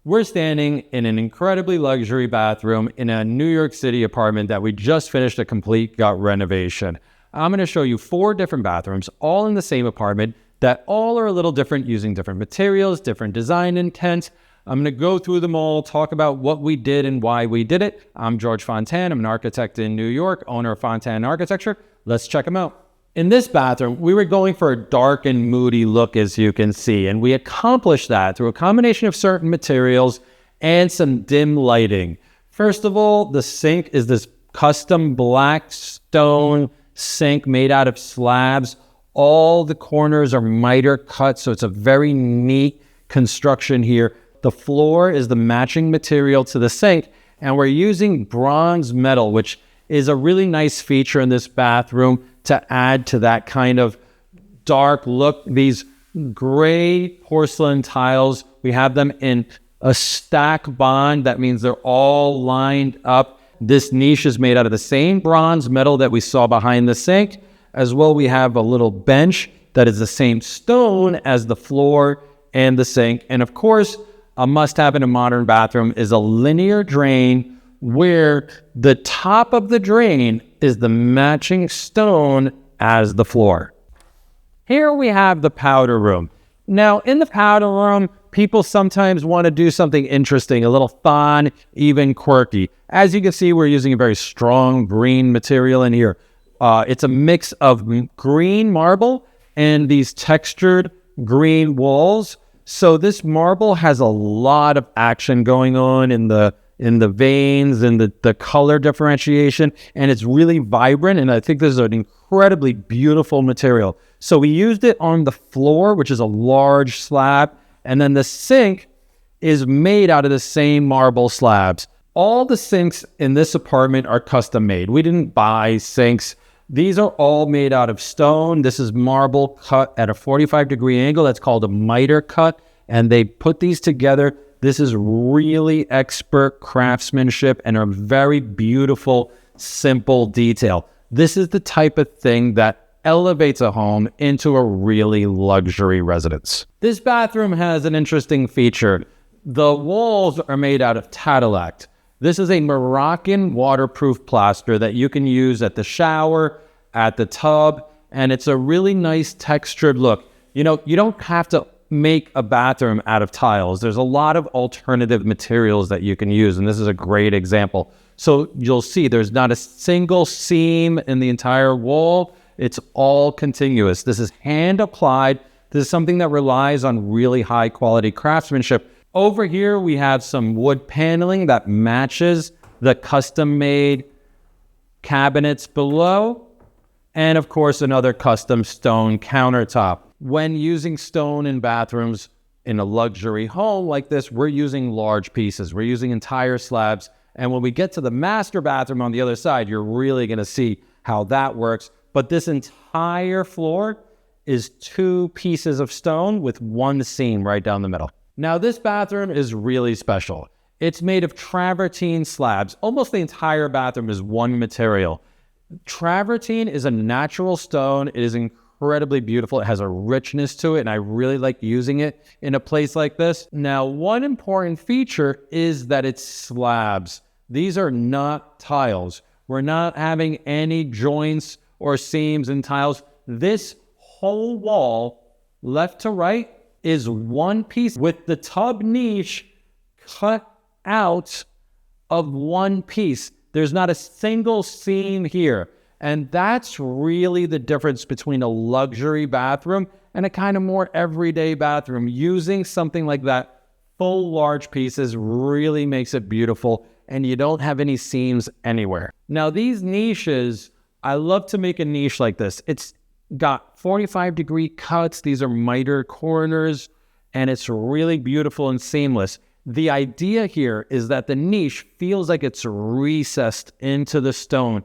We're standing in an incredibly luxury bathroom in a New York City apartment that we just finished a complete gut renovation. I'm going to show you 4 different bathrooms, all in the same apartment, that all are a little different, using different materials, different design intent. I'm going to go through them all, talk about what we did and why we did it. I'm Jorge Fontan. I'm an architect in New York, owner of Fontan Architecture. Let's check them out. In this bathroom, we were going for a dark and moody look, as you can see, and we accomplished that through a combination of certain materials and some dim lighting. First of all, the sink is this custom black stone sink made out of slabs. All the corners are miter cut, so it's a very neat construction here. The floor is the matching material to the sink, and we're using bronze metal, which is a really nice feature in this bathroom to add to that kind of dark look. These gray porcelain tiles, we have them in a stack bond. That means they're all lined up. This niche is made out of the same bronze metal that we saw behind the sink. As well, we have a little bench that is the same stone as the floor and the sink. And of course, a must-have in a modern bathroom is a linear drain, where the top of the drain is the matching stone as the floor. Here we have the powder room. Now, in the powder room, people sometimes want to do something interesting, a little fun, even quirky. As you can see, we're using a very strong green material in here. It's a mix of green marble and these textured green walls. So this marble has a lot of action going on in the veins and the color differentiation, and it's really vibrant, and I think this is an incredibly beautiful material. So we used it on the floor, which is a large slab, and then the sink is made out of the same marble slabs. All the sinks in this apartment are custom made. We didn't buy sinks. These are all made out of stone. This is marble cut at a 45-degree angle. That's called a miter cut, and they put these together. This is really expert craftsmanship and a very beautiful, simple detail. This is the type of thing that elevates a home into a really luxury residence. This bathroom has an interesting feature. The walls are made out of Tadelakt. This is a Moroccan waterproof plaster that you can use at the shower, at the tub, and it's a really nice textured look. You know, you don't have to make a bathroom out of tiles. There's a lot of alternative materials that you can use, and this is a great example. So you'll see there's not a single seam in the entire wall. It's all continuous. This is hand applied. This is something that relies on really high quality craftsmanship. Over here, we have some wood paneling that matches the custom made cabinets below. And of course, another custom stone countertop. When using stone in bathrooms in a luxury home like this, we're using large pieces. We're using entire slabs. And when we get to the master bathroom on the other side, you're really going to see how that works. But this entire floor is 2 pieces of stone with 1 seam right down the middle. Now, this bathroom is really special. It's made of travertine slabs. Almost the entire bathroom is one material. Travertine is a natural stone. It is incredibly beautiful. It has a richness to it, and I really like using it in a place like this. Now, one important feature is that it's slabs. These are not tiles. We're not having any joints or seams in tiles. This whole wall, left to right, is one piece with the tub niche cut out of one piece. There's not a single seam here. And that's really the difference between a luxury bathroom and a kind of more everyday bathroom. Using something like that, full large pieces, really makes it beautiful, and you don't have any seams anywhere. Now, these niches, I love to make a niche like this. It's got 45-degree cuts. These are mitered corners, and it's really beautiful and seamless. The idea here is that the niche feels like it's recessed into the stone.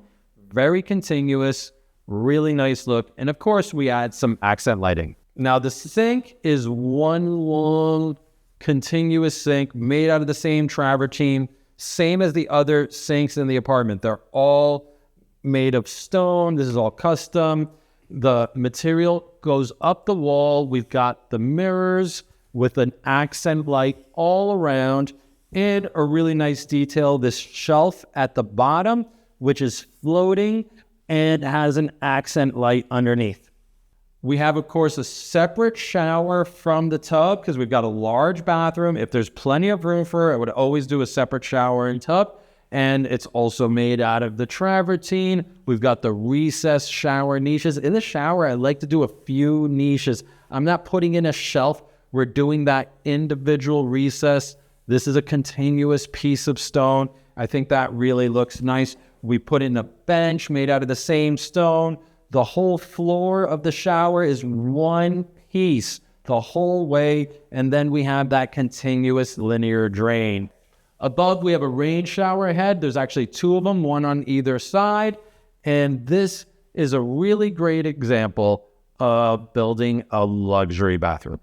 Very continuous, really nice look. And of course, we add some accent lighting. Now, the sink is one long, continuous sink made out of the same travertine, same as the other sinks in the apartment. They're all made of stone. This is all custom. The material goes up the wall. We've got the mirrors with an accent light all around, and a really nice detail, this shelf at the bottom, which is floating and has an accent light underneath. We have, of course, a separate shower from the tub because we've got a large bathroom. If there's plenty of room for it, I would always do a separate shower and tub. And it's also made out of the travertine. We've got the recessed shower niches. In the shower, I like to do a few niches. I'm not putting in a shelf. We're doing that individual recess. This is a continuous piece of stone. I think that really looks nice. We put in a bench made out of the same stone. The whole floor of the shower is one piece the whole way. And then we have that continuous linear drain. Above, we have a rain shower head. There's actually two of them, one on either side. And this is a really great example of building a luxury bathroom.